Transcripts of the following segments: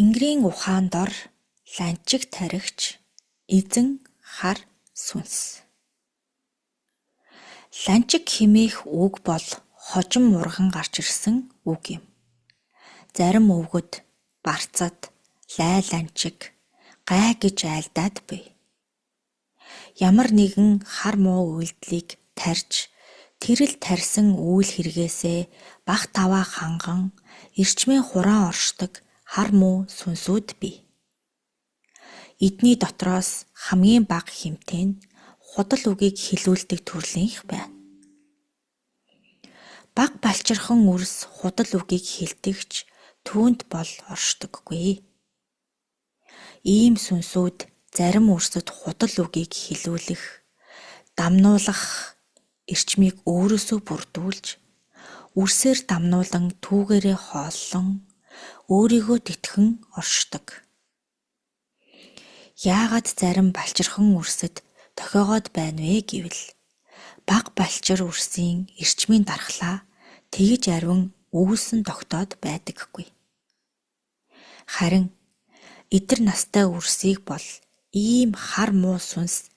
Тэнгэрийн ухаан дор ланчиг тархич эзэн хар сүнс. Ланчиг хэмээх үг бол хожим мурган гарч ирсэн үг юм. Зарим өвгөд барцад лай ланчиг гай гэж айлдаад бий. Ямар нэгэн хар муу үйлдэлийг тарьж тэрэл тарьсан үйл хэрэгээсээ бах таваа ханган эрчмийн хураан оршдог хар муу сүнсүүд бий. Эдний дотроос хамгийн бага хэмтэй нь худал үгийг хэлүүлдэг төрлийнх байна. Бага балчирхан үрс худал үгийг хэлдэгч түүнд бол оршдоггүй. Ийм сүнсүүд зарим үрсэд худал үгийг хэлүүлэх, дамнуулах эрчмийг өөрөөсөө бүрдүүлж, үрсээр дамнуулан түүгээрээ хооллон, өөрийгөө тэтгэн оршдог. Яагаад зарим балчирхан үрсэд тохиогоод байна вэ гэвэл бага балчир үрсийн эрчмийн дархлаа тэгж арвин үүсэн тогтоод байдаггүй. Харин эдэр настай үрсийг бол ийм хар муу сүнс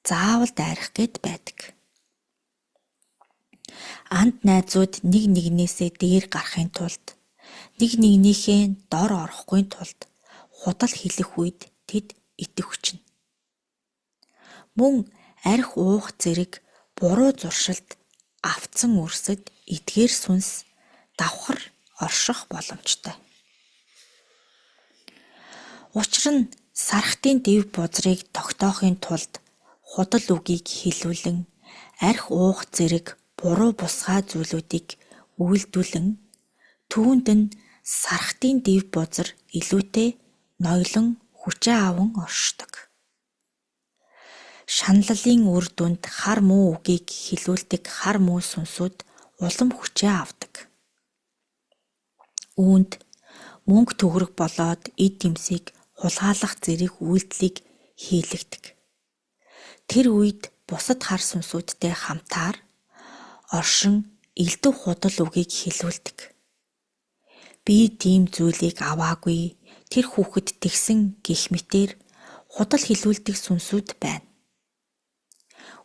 заавал дайрах гээд байдаг. Анд найзууд нэг нэгнээсээ дээр гарахын тулд, нэг нэгнийхээ дор орохгүй тулд худал хэлэх үед тэд итгэвчнэ. Мөн арх уух зэрэг буруу зуршилд автсан үрсэд эдгээр сүнс давхар орших боломжтой. Учир нь сархтын дэв бузрыг тогтоохын тулд худал үгийг хэлүүлэн арх уух зэрэг буруу бусгай зүйлүүдийг үйлдүүлэн түүнд нь сархтын дэв бузар илүүтэй ноёлон хүчээ аван оршдог. Шаналлын үр дүнд хар муу үгийг хэлүүлдэг хар муу сүнсүүд улам хүчээ авдаг. Үүнд мөнгө төгрөг болоод эд эмсийг хулгайлах зэрэг үйлдэлийг хийлэгдэг. Тэр үед бусад хар сүнсүүдтэй хамтаар оршин элдв худал үгийг хэлүүлдэг. Би тийм зүйлийг аваагүй, тэр хүүхэд тэгсэн гэх мэтээр худал хэлүүлдэг сүнсүүд байна.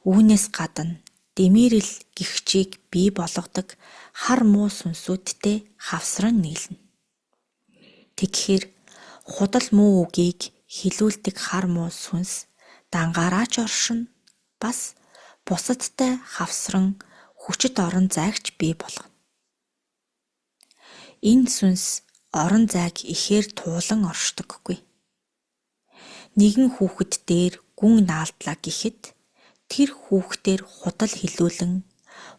Үүнээс гадна дэмэрэл гихчийг бий болгодог хар муу сүнсүүдтэй хавсран нийлнэ. Тэгэхээр худал муу үгийг хэлүүлдэг хар муу сүнс дангаараач оршин бас бусадтай хавсран хүчит орон зайгч бий болгоно. Энэ сүнс орон зайг ихээр туулан оршдоггүй. Нэгэн хүүхэд дээр гүн наалдлаа гэхэд тэр хүүхдээр худал хэлүүлэн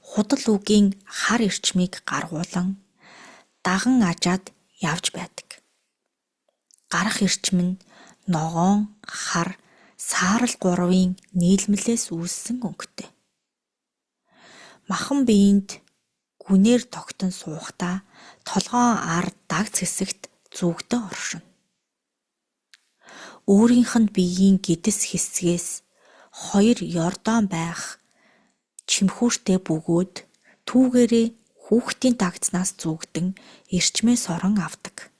худал үгийн хар эрчмийг гаргуулan даган ажаад явж байдаг. Гарах эрчим нь ногоон, хар, саарал гурвын нийлмэлээс үүссэн өнгөтэй. Махан биеинд гүнээр тогтон суухдаа толгоон ар дагц хэсэгт зүгдээ оршино. Өөрийнх нь биеийн гэдэс хэсгээс хоёр ёрдоон байх чимхүүртэй бөгөөд түүгээрээ хүүхдийн дагцнаас зүгдэн эрчмээ сорон авдаг.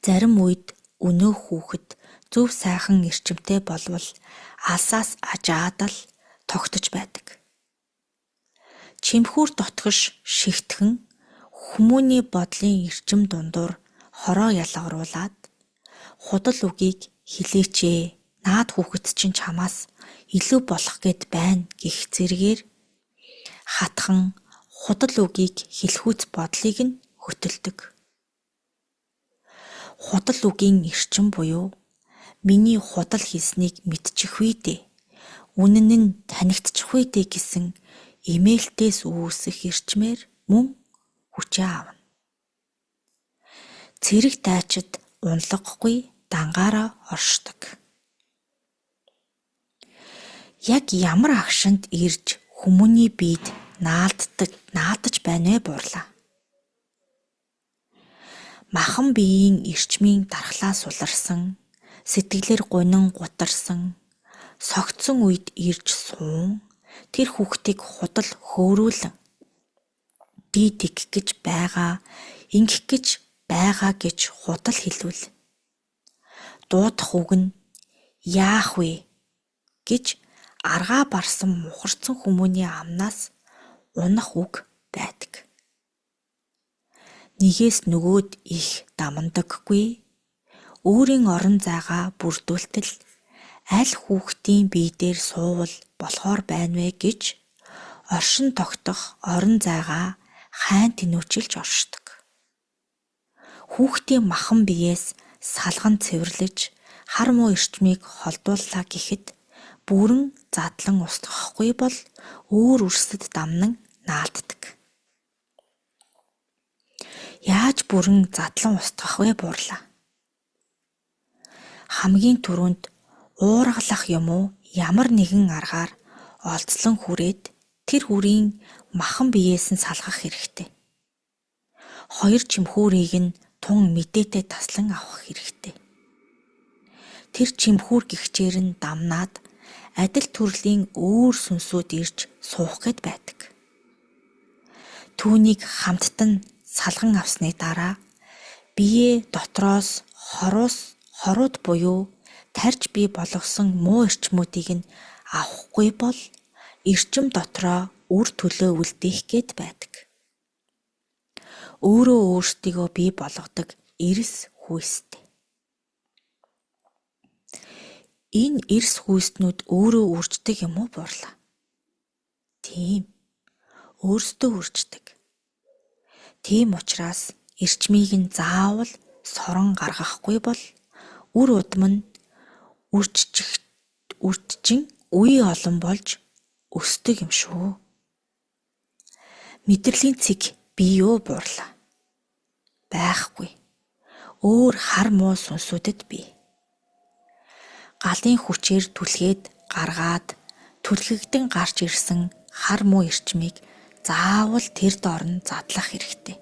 Зарим үед өнөөх хүүхэд зөв сайхан эрчимтэй болвол алсаас ажаад л тогтож байдаг. Чимхүүр дотгош шигтгэн хүмүүний бодлын эрчим дундуур хороо ялгаруулад худал үгийг хэлээчээ, наад хүүхэд чинь чамаас илүү болох гээд байна гэх зэргээр хатхан худал үгийг хэлхүүц бодлыг нь хөтөлдөг. Худал үгийн эрчим буюу миний худал хийснийг мэдчих үедээ, үнэн нь танигдчих үедээ гэсэн эмээлтээс үүсэх эрчмээр мөн хүчээ авна. Цэрэг дайчид унлагахгүй дангаараа оршдог. Яг ямар агшинд ирж хүмүүний биед наалдаж байна вэ буурлаа. Махан биеийн эрчмийн дархлаа суларсан, сэтгэлээр гунин гутарсан, согтсон үед ирж суун, тэр хүүхдийг худал хөөрүүлэн би тэгэх гэж байгаа, ингэх гэж байгаа гэж худал хэлвэл дуудах үг нь яах вэ гэж аргаа барсан мухарцсан хүмүүний амнаас унах үг байдаг. Нэгээс нөгөөд их дамандаггүй, өөрийн орон зайгаа бүрдүүлтэл аль хүүхдийн бие дээр суувал болохоор байна вэ гэж оршин тогтох орон зайгаа хайн тэнүүчилж оршдог. Хүүхдийн махан биеэс салган цэвэрлэж хар муу эрчмийг холдууллаа гэхэд бүрэн задлан устгахгүй бол өөр үрсэд дамнан наалддаг. Яаж бүрэн задлан устгах вэ буурлаа? Хамгийн түрүүнд уургалах юм уу ямар нэгэн аргаар олзлон хүрээд тэр хүрийн махан биеэс нь салгах хэрэгтэй. Хоёр чимхүүрийг нь тун мэдээтэй таслан авах хэрэгтэй. Тэр чимхүүр гихчээр нь дамнаад адил төрлийн өөр сүнсүүд ирж суух гээд байдаг. Түүнийг хамттан салган авсны дараа бие дотроос хорууд буюу тарж бий болгосон муу эрчмүүдийг нь авахгүй бол эрчим дотроо үр төлөө үлдээх гээд байдаг. Өөрөө өөрсдийгөө бий болгодог эрс хүйстэй. Энэ эрс хүйснүүд өөрөө үрждэг юм уу буурлаа? Тийм, өөрсдөө үрждэг. Тийм учраас эрчмийг нь заавал сорон гаргахгүй бол үр удам нь үржчин үе олон болж өсдөг юм шүү. Мэдрэлийн цэг бий юу буурлаа? Байхгүй. Өөр хар муу сүнсүүдэд бий. Галын хүчээр түлхээд гаргаад түлхэгдэн гарч ирсэн хар муу эрчмийг заавал тэр доор нь задлах хэрэгтэй.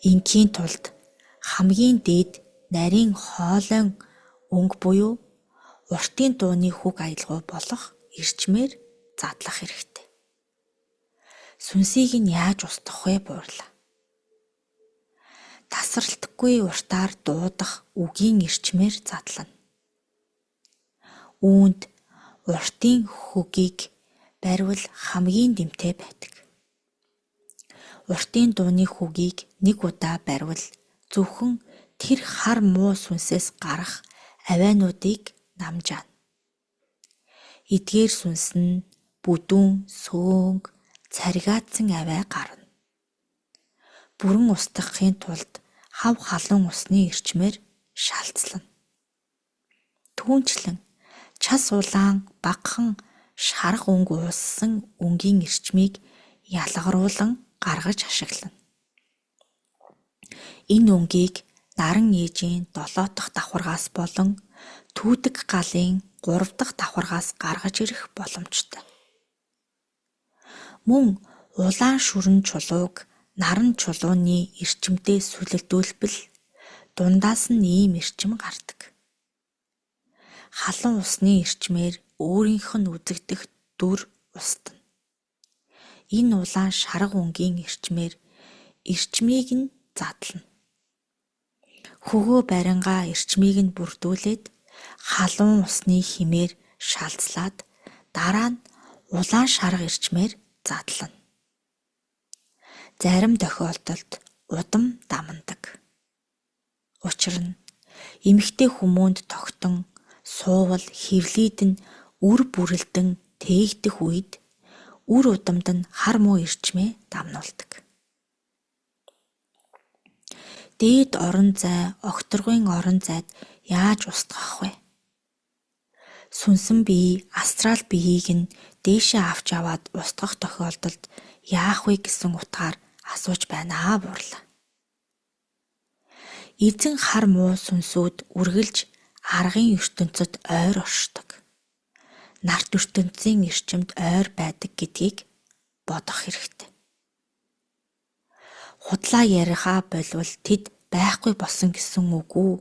Инхийн тулд хамгийн дээд нарийн хоолойн өнгө буюу уртын дууны хүг аялгау болох эрчмээр задлах хэрэгтэй. Сүнсийг нь яаж устгах вэ буурлаа? Тасралтгүй уртаар дуудах үгийн эрчмээр задлана. Үүнд уртын хөгийг барьвал хамгийн дэмтэй байдаг. Уртын дууны хөгийг нэг удаа барьвал зөвхөн тэр хар муу сүнсээс гарах авиануудыг намжаана. Эдгээр сүнс нь бүдүүн, сөөнг, царгаадсан авиа гарна. Бүрэн устгахын тулд хав халуун усны эрчмээр шалцлана. Түүнчлэн час улаан багахан шарга өнгө ууссан өнгийн эрчмийг ялгаруулан гаргаж ашиглана. Энэ өнгийг наран ээжийн 7 дахь давхаргаас болон түүдэг галын 3 дахь давхаргаас гаргаж ирэх боломжтой. Мөн улаан шүрэн чулууг наран чулууны эрчимтэй сүлэлдүүлбэл дундаас нь ийм эрчим гардаг. Халуун усны эрчмээр өөрийнх нь үзэгдэх дүр устна. Энэ улаан шарга өнгийн эрчмээр эрчмийг нь задлана. Хөгөө барингаа эрчмийг нь бүрдүүлээд халуун усны химээр шалцлаад дараа нь улаан шарга эрчмээр задлана. Зарим тохиолдолд удам дамандаг. Учир нь эмэгтэй хүмүүнд тогтон суувал хэвлийд нь үр бүрэлдэн тээгдэх үед үр удамд нь хар муу эрчмээ дамнуулдаг. Дээд орон зай, огторгын орон зайд яаж устгах вэ? Сүнсэн бие, астрал биеийг нь дээшээ авч аваад устгах тохиолдолд яах вэ гэсэн утгаар асууж байна буурлаа. Эзэн хар муу сүнсүүд үргэлж аргын ертөнцид ойр оршдог. Нарт ертөнцийн эрчимд ойр байдаг гэдгийг бодох хэрэгтэй. Худлаа яриахаа болвол тэд байхгүй болсон гэсэн үг үү?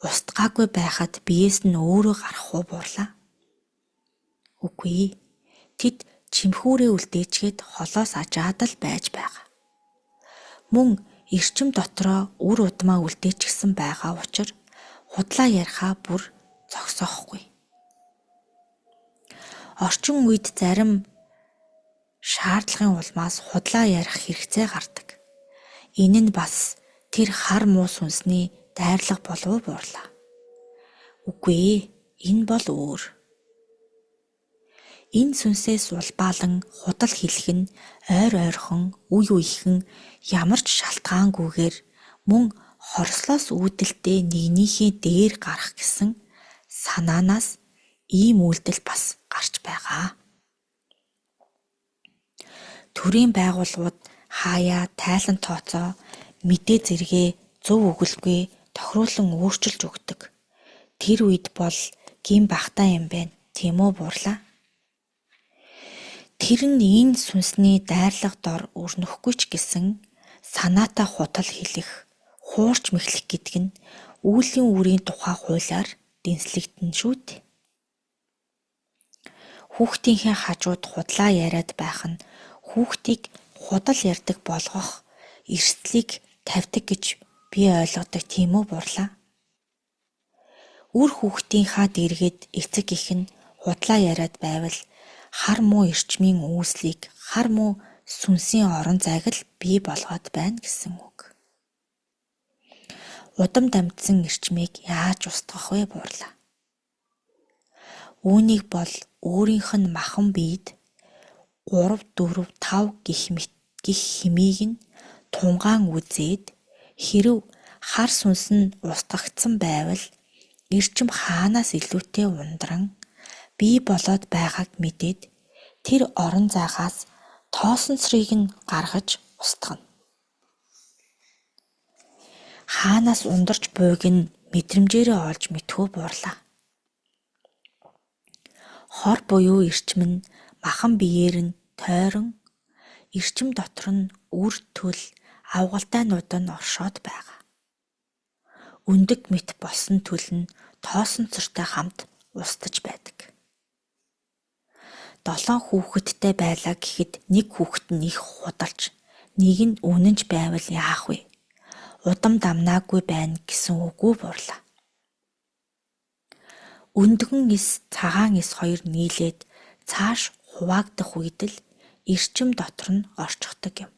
Устгаагүй байхад биеэс нь өөрөө гарах уу буурлаа? Үгүй. Тэд чимхүүрээ үлдээчгээд холоос ажаад л байж байгаа. Мөн эрчим дотроо үр удмаа үлдээчихсэн байгаа учраас худлаа ярихаа бүр зогсоохгүй. Орчин үед зарим шаардлагын улмаас худлаа ярих хэрэгцээ гардаг. Энэ нь бас тэр хар муу сүнсний дайрлага болов буурлаа. Үгүй ээ, энэ бол өөр. Энэ сүнсээс улбаалан худал хэлэх нь ойр ойрхон, үе үехэн ямар ч шалтгаангүйгээр мөн хорслоос үүдэлтэй нэгнийхээ дээр гарах гэсэн санаанаас ийм үйлдэл бас гарч байгаа. Төрийн байгууллагууд хаяа тайлан тооцоо мэдээ зэрэгээ зөв өгүүлгүй тохируулан өөрчилж өгдөг. Тэр үед бол гин багтаа юм байна. Тийм үү буурлаа? Тэр нь энэ сүнсний дайрлага дор өрнөхгүй ч гэсэн санаатай худал хэлэх, хуурч мэхлэх гэдэг нь үүлийн үрийн тухай хуулиар дэнслэгдэн шүү дээ. Хүүхдийнхээ хажууд худлаа яриад байх нь хүүхдийг худал ярьдаг болгох эрсдлийг тавьдаг гэж би ойлгодог, тийм үү буурлаа? Үр хүүхдийнхаа дэргэд эцэг их нь худлаа яриад байвал хар муу эрчмийн үүслийг, хар муу сүнсийн орон зайг л бий болгоод байна гэсэн үг. Удам дамжсан эрчмийг яаж устгах вэ буурлаа? Үүнийг бол өөрийнх нь махан биед 3, 4, 5 гих хэмийг нь тунгаан үзээд хэрв хар сүнс нь устгагдсан байвал эрчим хаанаас илүүтэй ундран бий болоод байгааг мэдээд тэр орон зайгаас тоосонцрыг нь гаргаж устгана. Хаанаас ундарч буйг нь мэдрэмжээрээ олж мэдхүү буурлаа. Хор буюу эрчим нь махан биеэр нь тойрон, эрчим дотор нь үр төл авгалтайнууд нь оршоод байгаа. Өндөг мэт болсон төл нь тоосонцортой хамт устж байдаг. 7 хүүхэдтэй байлаа гэхэд нэг хүүхэд нь их худалж, нэг нь үнэнч байвал яах вэ? Удам дамнаагүй байна гэсэн үгүй буурлаа. Өндгөн эс, цагаан эс хоёр нийлээд цааш хуваагдах үед л эрчим дотор нь орчихдог юм.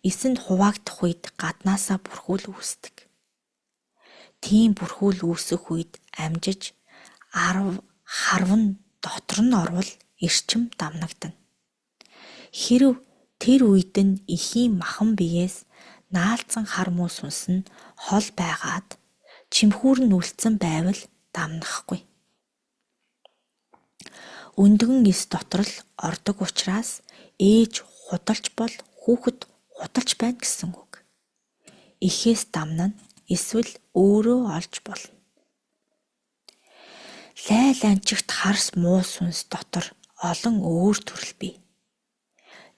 Эс нь хуваагдах үед гаднаасаа бүрхүүл үүсдэг. Тийм бүрхүүл үүсэх үед амжиж харв нь дотор нь орвол эрчим дамнагдана. Хэрв тэр үед нь эхийн махан биеэс наалцсан хар муу сүнс нь хол байгаад чимхүүр нь үлдсэн байвал дамнахгүй. Өндгөн эс дотор л ордог учраас ээж худалч бол хүүхэд худалч байна гэсэн үг. Эхээс дамнана, эсвэл өөрөө олж болно. Лай ланчигт харс муу сүнс дотор олон өөр төрөл бий.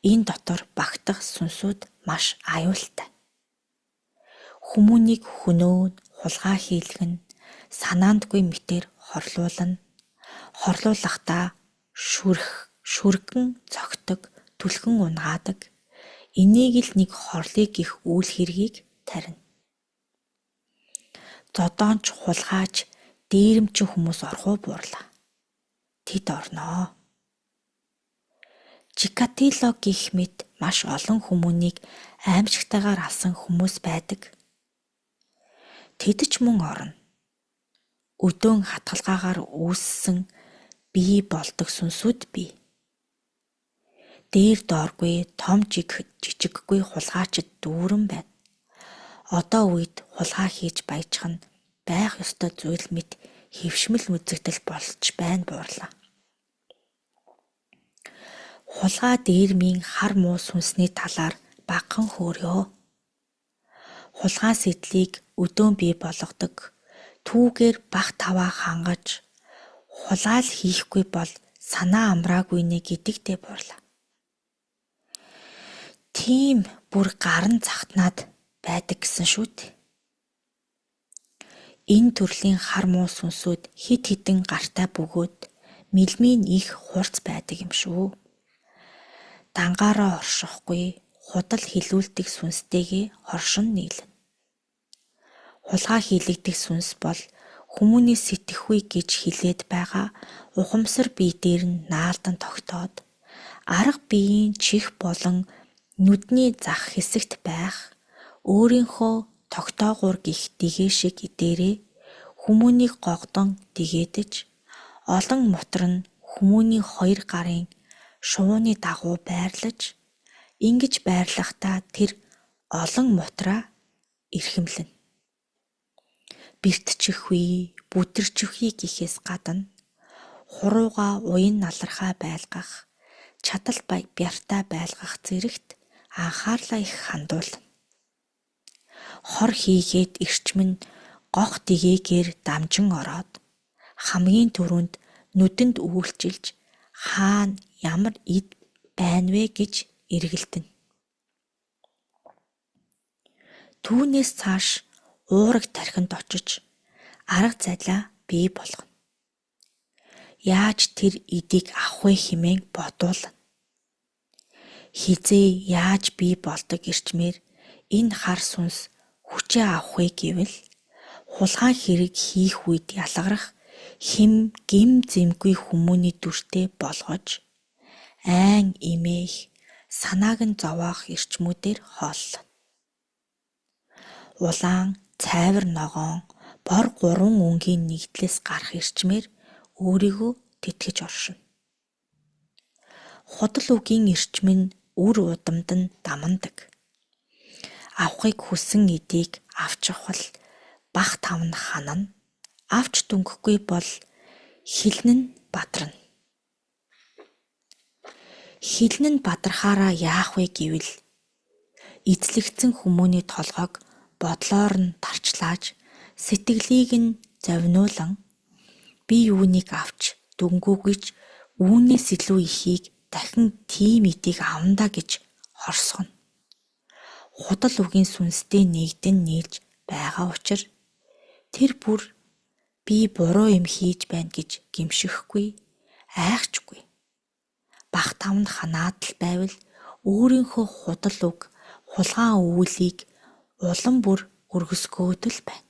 Энэ дотор багтах сүнсүүд маш аюултай. Хүмүүнийг хөнөөн, хулгай хийлгэн, санаандгүй мэтэр хорлуулахдаа шүргэн зогтөг, түлхэн унгаадаг. Энийг л нэг хорлыг их үйл хэргийг тарина. Зодоонч, хулгайч, дээрэмчин хүмүүс орхуу буурлаа. Тэд орноо. Чикатило гэх мэт маш олон хүмүүнийг аимшигтайгаар алсан хүмүүс байдаг. Тэд ч мөн орно. Өдөөн хатгалгаагаар үүссэн бий болдог сүнсүүд бий. Дээр дооргүй, том жижиггүй хулгайчид дүүрэн байна. Одоо үед хулгай хийж баяжих нь байх ёстой зүйл мэт хэвшмэл үзэгдэл болж байна буурлаа. Хулгай дээрмийн хар муу сүнсний талаар багхан хөөрьөө. Хулгай сэтлийг өдөөн бий болгодог, түүгээр бах таваа хангаж, хулгайл хийхгүй бол санаа амраагүй нэ гэдэгтэй буурлаа. Тийм бүр гарын цагтнаад байдаг гэсэн шүү дээ. Энэ төрлийн хар муу сүнсүүд хид хідэн гартай бөгөөд мэлмийн их хурц байдаг юм шүү. Дангаараа оршихгүй, худал хилүүлдэг сүнстэйгээ хоршин нийлнэ. Хулгай хийлэгдэх сүнс бол хүмүүний сэтгэхүй гэж хэлээд байгаа ухамсар бие дээр нь наалдан тогтоод арга биеийн чих болон нүдний зах хэсэгт байх өөрийнхөө тогтоогуур гих дэгээ шиг дээрээ хүмүүнийг гогдон дэгээдэж олон мутар нь хүмүүний хоёр гарын шувууны дагуу байрлаж ингэж байрлахдаа тэр олон мутраа эрхэмлэнэ. Бэртчихвээ, бүдэрчихвээ гэхээс гадна хурууга уян налархаа байлгах, чадал бяртаа байлгах зэрэгт анхаарлаа их хандуулна. Хор хийгээд эрчим нь гох дэгээгээр дамжин ороод хамгийн түрүүнд нүдэнд үйлчилж хаана ямар эд байна вэ гэж эргэлдэнэ. Түүнээс цааш уураг тархинд очиж арга зайлаа бий болгоно. Яаж тэр эдийг авах вэ хэмээн бодуулна. Хизээ яаж бий болдог эрчмээр энэ хар сүнс хүчээ авах вэ гэвэл хулгай хэрэг хийх үед ялгарах гим зэмгүй хүмүүний дүртэй болгож айн имээх санааг нь зовоох эрчмүүдээр хооллоно. Улаан, цайвар ногоон, бор 3 өнгийн нэгдлээс гарах эрчмээр өөрийгөө тэтгэж оршино. Худал үгийн эрчим нь үр удамд нь дамандаг. Авахыг хүссэн эдийг авч явах бах тав нь ханана, авч дүнхэхгүй бол хилэн нь бадарна. Хилэн нь бадрахаараа яах вэ гэвэл эзлэгдсэн хүмүүний толгойг бодлоор нь тарчлааж сэтгэлийг нь зовниулан би юунийг авч дүнгүүгүйч үүнээс илүү ихийг дахин тийм эдийг авандаа гэж хорсгоно. Худал үгийн сүнстэй нэгдэн нийлж байгаа учраас тэр бүр би буруу юм хийж байна гэж гимшихгүй, айхчгүй. Бах тав нь ханаад л байвал өөрийнхөө худал үг, хулгаан үүлийг улам бүр өргөсгөөд л байна.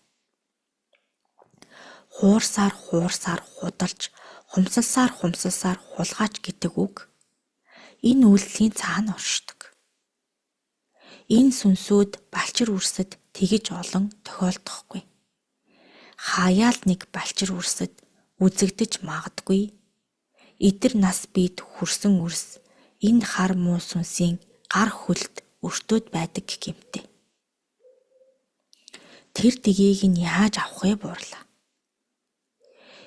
Хуурсаар худалж, хумсалсаар хулгаач гэдэг үг энэ үйлдэлийн цаана оршдог. Энэ сүнсүүд балчир үрсэд тэгж олон тохиолдохгүй. Хаяал нэг балчир үрсэд үзэгдэж магадгүй. Эдэр нас бид хүрсэн үрс энэ хар муу сүнсийн гар хөлд өртөөд байдаг гэмтэй. Тэр дэгийг нь яаж авах вэ буурлаа.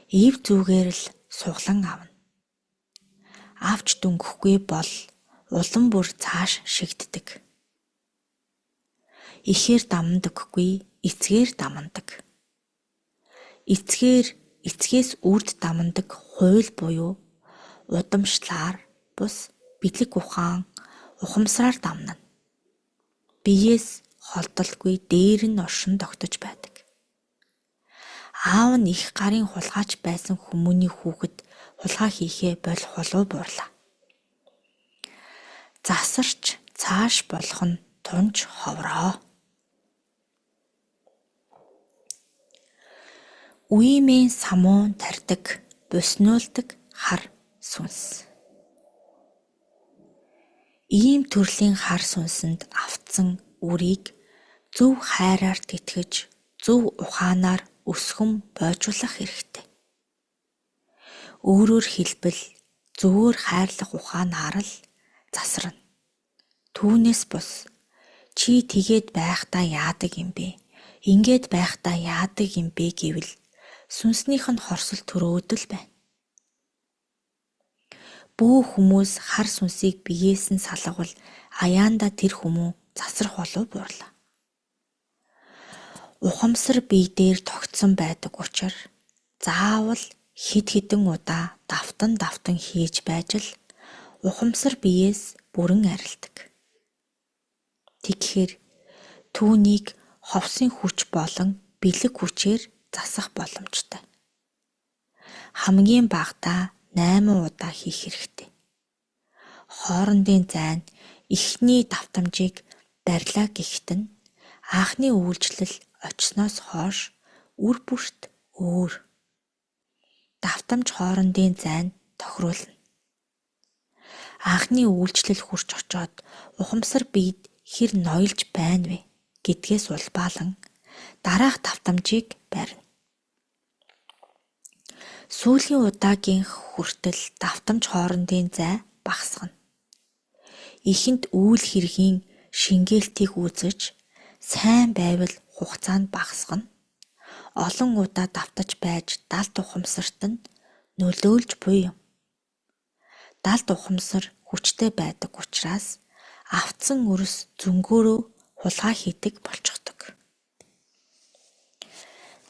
Ив зүгээр л суглан авна. Авч дүнхэхгүй бол улам бүр цааш шигддэг. Ихээр дамдаггүй, эцгээр дамдаг. Эцгээс үрд дамдаг хууль буюу удамшлаар бус бэлэг ухамсараар дамнана. Биеэс холдолгүй дээр нь оршин тогтож байдаг. Аав нь их гарын хулгайч байсан хүмүүний хүүхэд хулгай хийхээ болох болов буурлаа. Засарч цааш болох нь тунж ховроо. Үемийн самуун тарьдаг, буснуулдаг хар сүнс. Ийм төрлийн хар сүнсэнд автсан үрийг зөв хайраар тэтгэж, зөв ухаанаар өсгөн бойжуулах хэрэгтэй. Өөрөөр хэлбэл зөвөр хайрлах ухаанаар л засарна. Түүнээс бус чи тэгээд байхдаа яадаг юм бэ? Ингээд байхдаа яадаг юм бэ гэвэл сүнснийх нь хорсол төрөөд л байна. Бүх хүмүүс хар сүнсийг биеэс нь салгавал аяанда тэр хүмүүн засрах болов буурлаа. Ухамсар бие дээр тогтсон байдаг учраас заавал хэд хэдэн удаа давтан хийж байж л ухамсар биеэс бүрэн арилдаг. Тэгэхээр түүнийг ховсын хүч болон бэлэг хүчээр засах боломжтой. Хамгийн багадаа 8 удаа хийх хэрэгтэй. Хоорондын зайн Эхний давтамжийг барьлаа гэхэд нь анхны үйлчлэл очсноос хойш үр бүрт өөр давтамж хоорондын зайн тохируулна. Анхны үйлчлэл хурж очоод ухамсар биед хэр ноёлж байна вэ гэдгээс улбаалан дараах давтамжийг барина. Сүүлийн удаагийн хүртэл давтамж хоорондын зай багасгана. Эхэнд үйл хэргийн шингээлтийг үүсгэж сайн байвал хугацаанд багасгана. Олон удаа давтаж байж далд ухамсарт нь нөлөөлж буй юм. Далд ухамсар хүчтэй байдаг учраас автсан өрс зөнгөөрөө хулгай хийдэг болчихдог.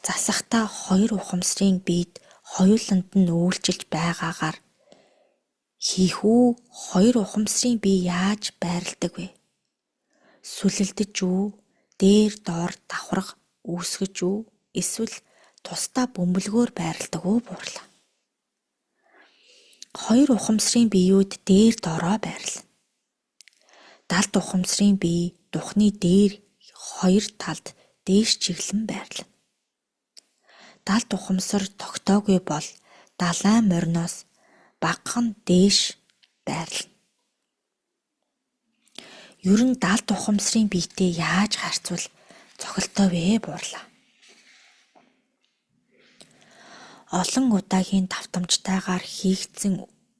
Засахдаа хоёр ухамсарын биед хоёуланд нь үйлчилж байгаагаар хийх үү, хоёр ухамсарын бие яаж байрладаг вэ? Сүлэлдэж үү, дээр доор давхарга үүсгэж үү, эсвэл тусдаа бөмбөлгөөр байрладаг уу буурлаа. Хоёр ухамсарын биеуд дээр доороо байрлана. Далд ухамсарын бие духны дээр хоёр талд дээш чиглэн байрлана. Далд ухамсар тогтоогүй бол далайн мориноос багахан дээш байрлана. Ер нь далд ухамсарын биетэй яаж харьцвал цохилтой вэ буурлаа. Олон удаагийн давтамжтайгаар хийгдсэн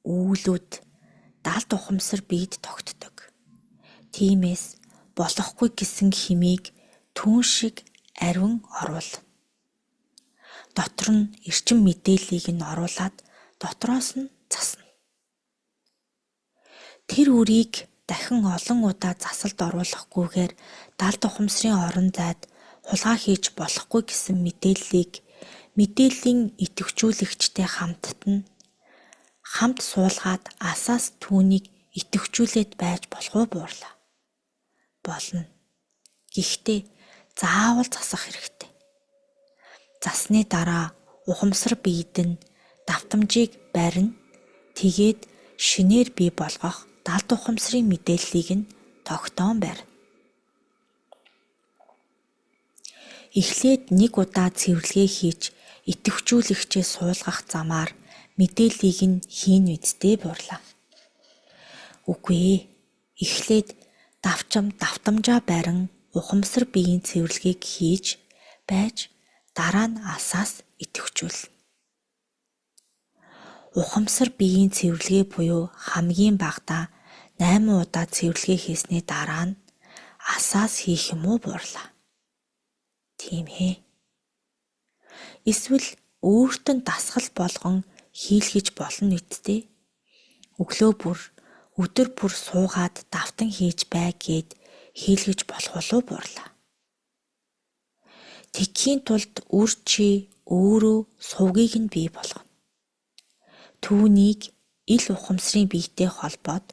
үйлүүд далд ухамсар биед тогтдог. Тиймээс болохгүй гэсэн химийг түүн шиг ариун оруулна. Дотор нь эрчим мэдээллийг нь оруулаад дотроос нь засна. Тэр үрийг дахин олон удаа засалд оруулахгүйгээр далд ухамсарын орон зайд хулгай хийж болохгүй гэсэн мэдээллийн идэвхжүүлэгчтэй хамт суулгаад асаас түүнийг идэвхжүүлээд байж болох уу буурлаа. Болно. Гэхдээ заавал засах хэрэгтэй. Засны дараа ухамсар биед нь давтамжийг барина. Тэгээд шинээр бий болгох далд ухамсарын мэдээллийг нь тогтоон барина. Эхлээд нэг удаа цэвэрлэгээ хийж идэвхжүүлэгчээ суулгах замаар мэдээллийг нь хийн үсттэй буурлаа. Үгүй ээ. Эхлээд давтамжаа барин ухамсар биеийн цэвэрлэгийг хийж байж дараа нь асаас идэвхжүүлнэ. Ухамсар биеийн цэвэрлэгээ буюу хамгийн багадаа 8 удаа цэвэрлэгээ хийсний дараа нь асаас хийх юм уу буурлаа. Тийм ээ. Эсвэл өөртөө дасгал болгон хийлгэж болно үсттэй. Өдөр бүр суугаад давтан хийж бай гэд хийлгэж болох болов буурлаа. Тэгхийн тулд чи өөрөө сувгийг нь бий болгоно. Түүнийг ил ухамсарын биетэй холбоод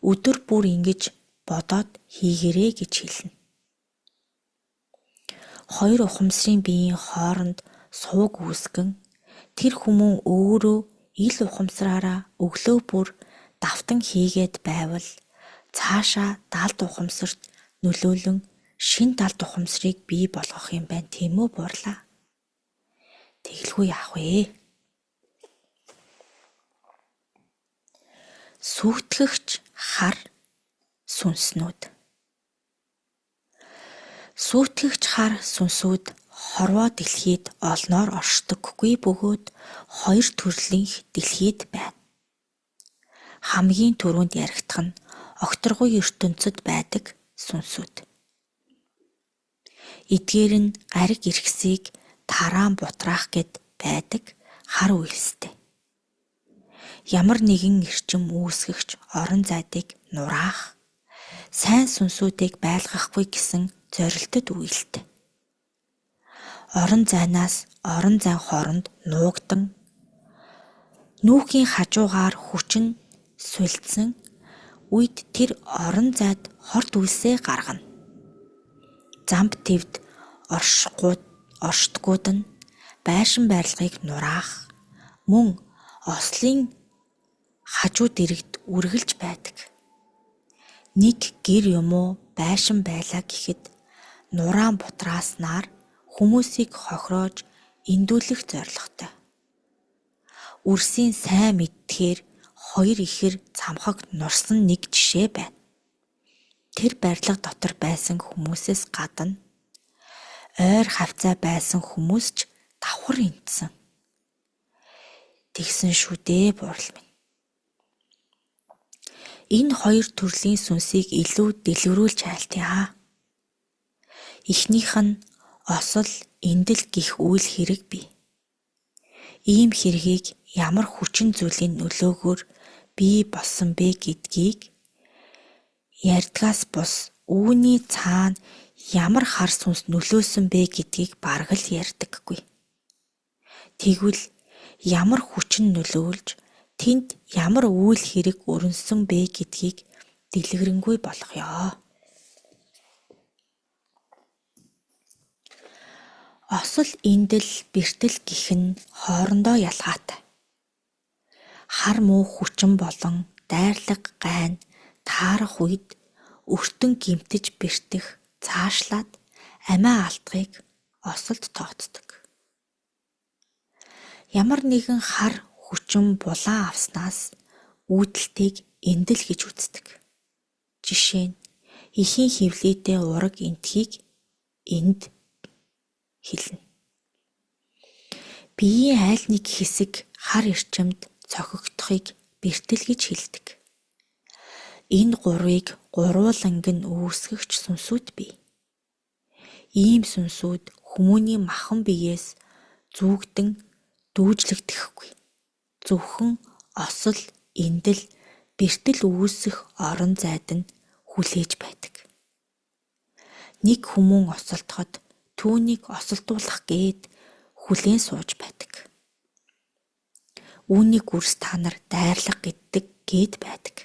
өдөр бүр ингэж бодоод хийгэрээ гэж хэлнэ. Хоёр ухамсарын биеийн хооронд сувг үүсгэн тэр хүмүүн өөрөө ил ухамсараараа өглөө бүр давтан хийгээд байвал цаашаа далд ухамсарт нөлөөлөн шин далд ухамсарыг бий болгох юм байна тийм үү буурлаа. Тэгэлгүй яах вэ? Сүйтгэгч хар сүнснүүд. Сүйтгэгч хар сүнсүүд хорвоо дэлхийд олноор оршдоггүй бөгөөд хоёр төрлийн дэлхийд байна. Хамгийн түрүүнд яригдах нь огторгуй ертөнцид байдаг сүнсүүд. Эдгээр нь гариг иргэсийг тараан бутраах гэд байдаг хар үйлстэй. Ямар нэгэн эрчим үүсгэгч орон зайдыг нураах, сайн сүнсүүдийг байлгахгүй гэсэн зорилтод үйлдэл. Орон зайнаас орон зайн хооронд нуугдан нүүхийн хажуугаар хүчин сулдсан үед тэр орон зайд хорт үйлсээ гаргана. Замб твд оршдгууд нь байшин барилгыг нураах, мөн ослын хажуу дэрэгд үргэлж байдаг. Нэг гэр юм уу байшин байлаа гэхэд нураан бутрааснаар хүмүүсийг хохироож эндүүлэх зорилготой. Үрсийн сайн мэдхээр хоёр ихэр цамхаг нурсан нэг жишээ байна. Тэр барилга дотор байсан хүмүүсээс гадна ойр хавцаа байсан хүмүүс ч давхар энтсэн. Тэгсэн шүү дээ бурал минь. Энэ хоёр төрлийн сүнсийг илүү дэлгэрүүлж айлтъя. Эхнийх нь осол, эндэл гих үйл хэрэг бий. Ийм хэргийг ямар хүчин зүйлийн нөлөөгөөр бий болсон бэ гэдгийг ярьдгаас бус үүний цаана ямар хар сүнс нөлөөсөн бэ гэдгийг бараг л ярьдаггүй. Тэгвэл ямар хүчин нөлөөлж тэнд ямар үйл хэрэг өрнөсөн бэ гэдгийг дэлгэрэнгүй болгоё. Осол, эндэл, бэртэл гэх нь хоорондоо ялгаатай. Хар муу хүчин болон дайрлага гайн таарах үед өртөн гимтэж бэртэх цаашлаад амиа алдахыг осолд тооцдог. Ямар нэгэн хар хүчин булан авснаас үүдэлтийг эндэл гэж үздэг. Жишээ нь эхийн хөвлөдөө ураг энтхийг энд хэлнэ. Биеийн айл нэг хэсэг хар эрчимд цохигдохыг бэртэл гэж хэлдэг. Энэ гурвыг гурвууланг нь үүсгэгч сүнсүүд бий. Ийм сүнсүүд хүмүүний махан биеэс зүгдэн дүүжлэгдэхгүй. Зөвхөн осол, эндэл, бэртэл үүсэх орон зайд нь хүлээж байдаг. Нэг хүмүүн осолдоход түүнийг осолдуулах гээд хүлээн сууж байдаг. Үүнийг үрс та нар дайрлага гэддэг гээд байдаг.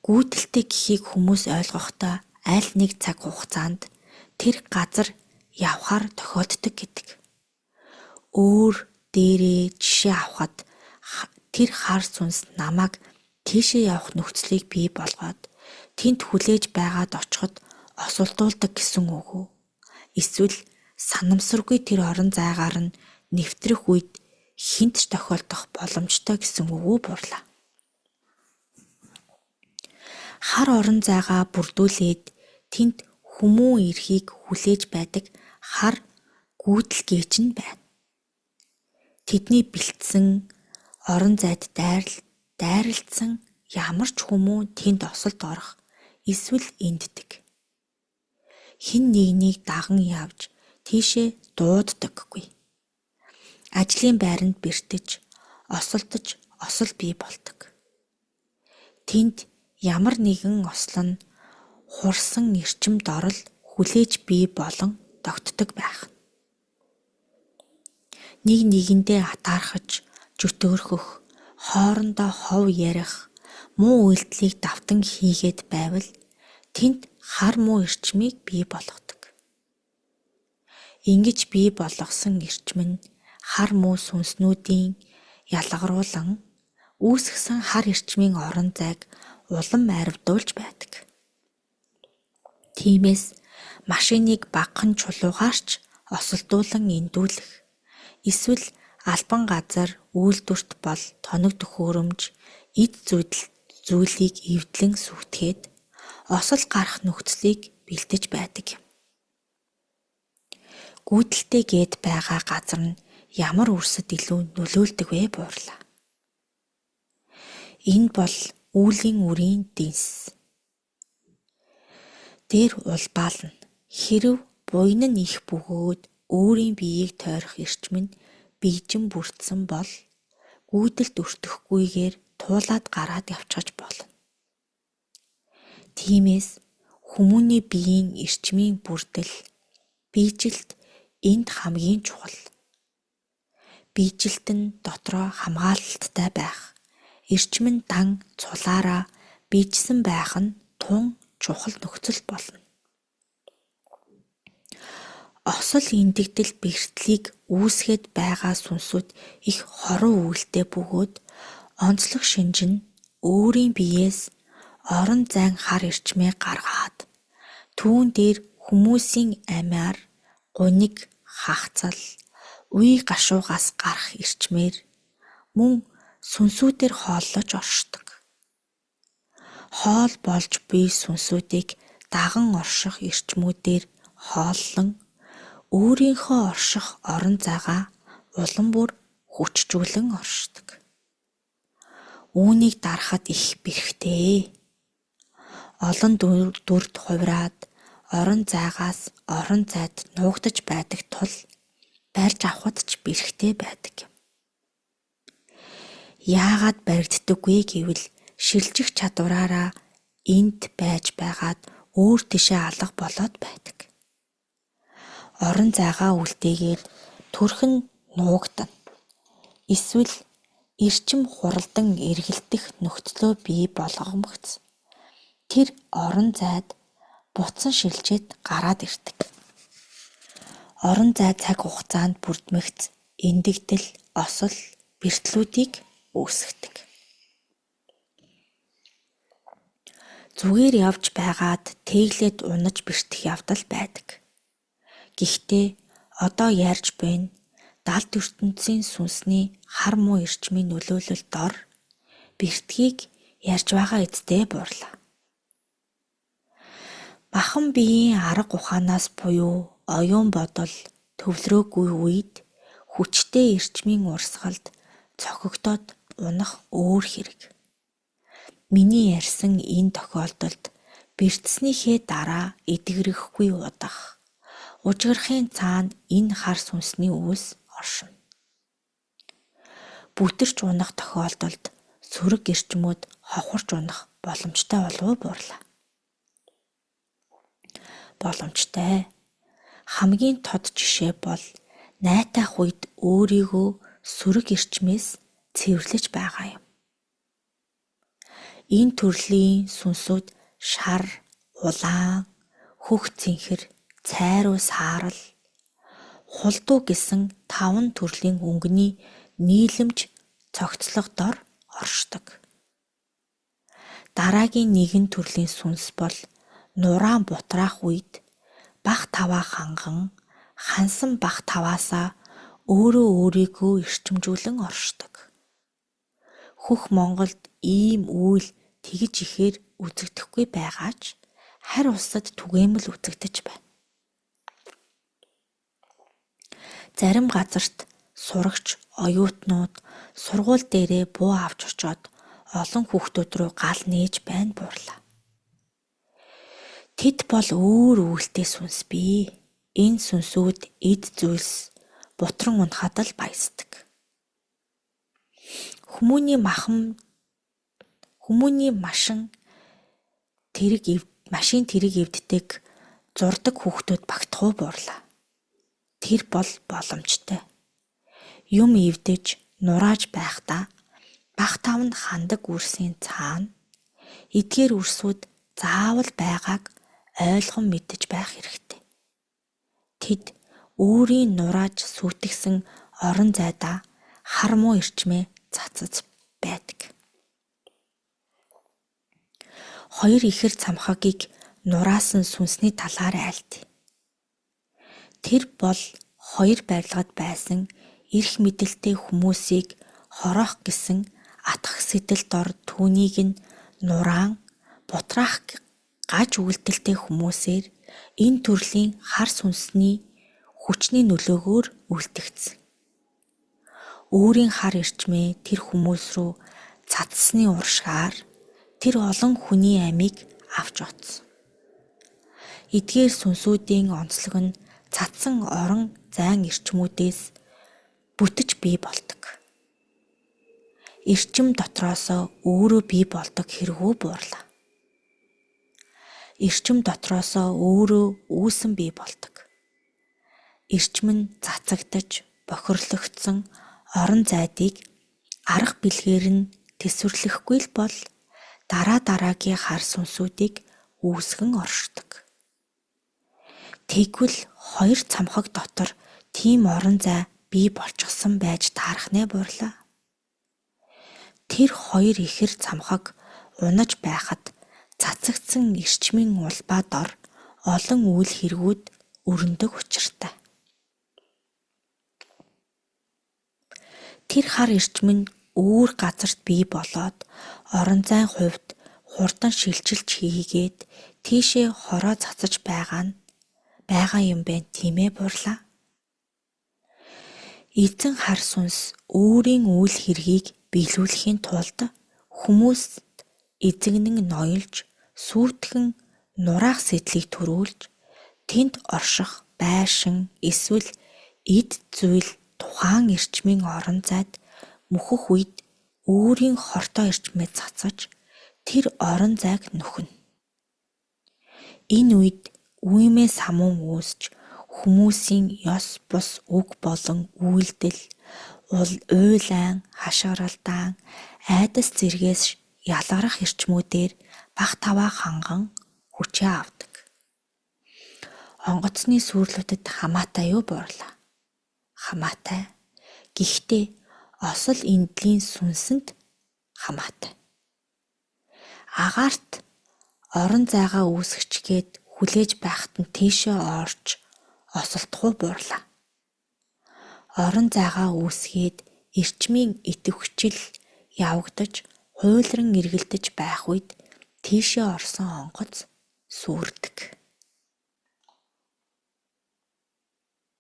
Гүйдэлтэй гэхийг хүмүүс ойлгохдоо аль нэг цаг хугацаанд тэр газар явхаар тохиолддог гэдэг. Өөр дээрээ жишээ авахад тэр хар сүнс намайг тийшээ явах нөхцөлийг бий болгоод тэнд хүлээж байгаад очиход осолдуулдаг гэсэн үг үү? Эсвэл санамсаргүй тэр орон зайгаар нь нэвтрэх үед хинт ч тохиолдох боломжтой гэсэн үг үү бурлаа. Хар орон зайгаа бүрдүүлээд тэнд хүмүүн эрхийг хүлээж байдаг хар гүйдэлгээч нь байна. Тэдний бэлдсэн орон зайд дайралтсан ямар ч хүмүүн тэнд осолд орох эсвэл энддэг. Хэн нэгнийг даган явж тийшээ дууддаггүй. Ажлын байранд бэртэж, осолдож, осол бий болдог. Тэнд ямар нэгэн осол нь хурсан эрчимд орол хүлээж бий болон тогтдог байх. Нэг нэгэндээ атаархаж, жүтөөрхөх, хоорондоо хов ярих, муу үйлдэлийг давтан хийгээд байвал тэнд хар муу эрчмийг бий болгодог. Ингэж бий болгосон эрчим нь хар муу сүнснүүдийн ялгаруулан үүсгэсэн хар эрчмийн орон зайг улам арвидуулж байдаг. Тиймээс машиныг багахан чулуугаарч осолдуулан эндүүлэх эсвэл албан газар үйлдвэрт бол тоног төхөөрөмж эд зүйлийг эвдлэн сүртгээд осол гарах нөхцөлийг бэлдэж байдаг юм. Гүйдэлтэй гээд байгаа газар нь ямар үрсэд илүү нөлөөлдөг вэ буурлаа. Энэ бол үүлийн үрийн дэнс. Дээр улбаална. Хэрв буйн нь их бөгөөд өөрийн биеийг тойрох эрчим нь бийжин бүрдсэн бол гүйдэлд өртөхгүйгээр туулаад гараад явчихаж болно. Тиймээс хүмүүний биеийн эрчмийн бүрдэл, бийжилт энд хамгийн чухал. Бийжилт нь дотроо хамгаалалттай байх. Эрчим нь дан цулаараа бийжсэн байх нь тун чухал нөхцөл болно. Осол эндэгдэл бэртлийг үүсгээд байгаа сүнсүүд их хорон үйлтэй бөгөөд онцлог шинж нь өөрийн биеэс орон зайн хар эрчмээ гаргаад түүн дээр хүмүүсийн амиар гуниг хахацал үе гашуугаас гарах эрчмээр мөн сүнсүүдээр хооллож оршдог. Хоол болж буй сүнсүүдийг даган орших эрчмүүдээр хооллон өөрийнхөө орших орон зайгаа улам бүр хүчжүүлэн оршдог. Үүнийг дарахад их бэрхтээ. Олон дүрд хувраад орон зайгаас орон зайд нуугдаж байдаг тул барьж авахд ч бэрхтээ байдаг. Яагаад баригддаггүй гэвэл шилжих чадвараараа энд байж байгаад өөр тишээ алга болоод байдаг. Орон зайгаа үлдээгээд төрхөн нуугдана. Эсвэл эрчим хуралдан эргэлдэх нөхцлөө бий болгомогц. Тэр орон зайд буцан шилжээд гараад ирдэг. Орон зай цаг хугацаанд бүрдмэгц эндэгдэл, осол, бэртлүүдийг үүсгэдэг. Зүгээр явж байгаад тэглээд унаж бэртэх явдал байдаг. Гэхдээ одоо ярьж байна далд ертөнцийн сүнсний хар муу эрчмийн нөлөөлөл дор бэртгийг ярьж байгаа эцтэй буурлаа. Бахан биеийн арга ухаанаас буюу оюун бодол төвлөрөөгүй үед хүчтэй эрчмийн урсгалд цохигдоод унах өөр хэрэг. Миний ярьсан энэ тохиолдолд бэртснийхээ дараа эдгэрэхгүй удах ужгирахын цаана энэ хар сүнсний үүс оршино. Бүтэрч унах тохиолдолд сөрөг эрчмүүд хохорч унах боломжтой болов уу буурлаа? Боломжтой. Хамгийн тод жишээ бол найтах үед өөрийгөө сөрөг эрчмээс цэвэрлэж байгаа юм. Энэ төрлийн сүнсүүд шар, улаан, хөх цэнхэр, цайруу саарал, хулдуу гэсэн 5 төрлийн өнгөний нийлэмж цогцлого дор оршдог. Дараагийн нэгэн төрлийн сүнс бол нураан бутраах үед бах таваа ханган хансан бах таваасаа өөрөө өөрийгөө эрчимжүүлэн оршдог. Хөх Монголд ийм үйл тэгж ихээр үзэгдэхгүй байгаа ч харь улсад түгээмэл үзэгдэж байна. Зарим газарт сурагч оюутнууд сургууль дээрээ буу авч очоод олон хүүхдүүд рүү гал нээж байна буурлаа. Тэд бол өөр өвөлтэй сүнс бий. Энэ сүнсүүд эд зүйлс бутран унахад л баясдаг. Хүмүүний машин тэрэг эвддэг зурдаг хүүхдүүд багтах уу буурлаа. Тэр бол боломжтой. Юм эвдэж нурааж байхдаа бах тав нь хандаг үрсийн цаана эдгээр үрсүүд заавал байгааг ойлгон мэдэж байх хэрэгтэй. Тэд өөрийн нурааж сүйтгсэн орон зайдаа хар муу эрчмээ цацаж байдаг. Хоёр ихэр цамхагийг нураасан сүнсний талаар айлт. Тэр бол хоёр барилгад байсан эрх мэдэлтэй хүмүүсийг хороох гэсэн атгах сэтэл дор түүнийг нь нураан бутраах гаж үйлдэлтэй хүмүүсээр энэ төрлийн хар сүнсний хүчний нөлөөгөөр үлдэгдсэн. Өөрийн хар эрчмээ тэр хүмүүс рүү цацсны уршгаар тэр олон хүний амийг авч оцсон. Эдгээр сүнсүүдийн онцлог нь цацсан орон зайн эрчмүүдээс бүтэж бий болдог. Эрчим дотроосоо өөрөө бий болдог хэрэггүй буурлаа. Эрчим дотроосоо өөрөө үүсэн бий болдог. Эрчим нь цацагдаж, бохирлогдсон орон зайдыг арга бэлгээр нь тэсвэрлэхгүй л бол дараагийн хар сүнсүүдийг үүсгэн оршдог. Тэгвэл хоёр цамхаг дотор тийм орон зай бий болчихсон байж таарах нэ буурлаа. Тэр хоёр ихэр цамхаг унаж байхад цацагдсан эрчмийн улбаа дор олон үйл хэрэгүүд өрнөдөг учиртай. Тэр хар эрчим нь өөр газарт бий болоод орон зайн хувьд хурдан шилжилт хийгээд тийшээ хороо цацаж байгаа юм байна тийм ээ Бурлаа. Эзэн хар сүнс өөрийн үйл хэргийг биелүүлэхийн тулд хүмүүст эзэгнэн ноёлж сүйтгэн нураах сэтлийг төрүүлж тэнд орших байшин эсвэл эд зүйл тухайн эрчмийн орон зайд мөхөх үед өөрийн хортой эрчмээ цацаж тэр орон зайг нөхнө. Энэ үед үймээ самуун үүсч хүмүүсийн ёс бус үг болон үйлдэл, уйлаан, хашгиралдаан, айдас зэргээс ялгарах эрчмүүдээр бах таваа ханган хүчээ авдаг. Онгоцны сүрлүүдэд хамаатай юу Бурлаа? Хамаатай. Гэхдээ осол эндлийн сүнсэнд хамаатай. Агаарт орон зайгаа үүсгэчгээд хүлээж байхад нь тийшээ орж осолдох уу Бурлаа? Орон зайгаа үүсгээд эрчмийн идэвхжил явагдаж хуйлран эргэлдэж байх үед тийшээ орсон онгоц сүрдэг.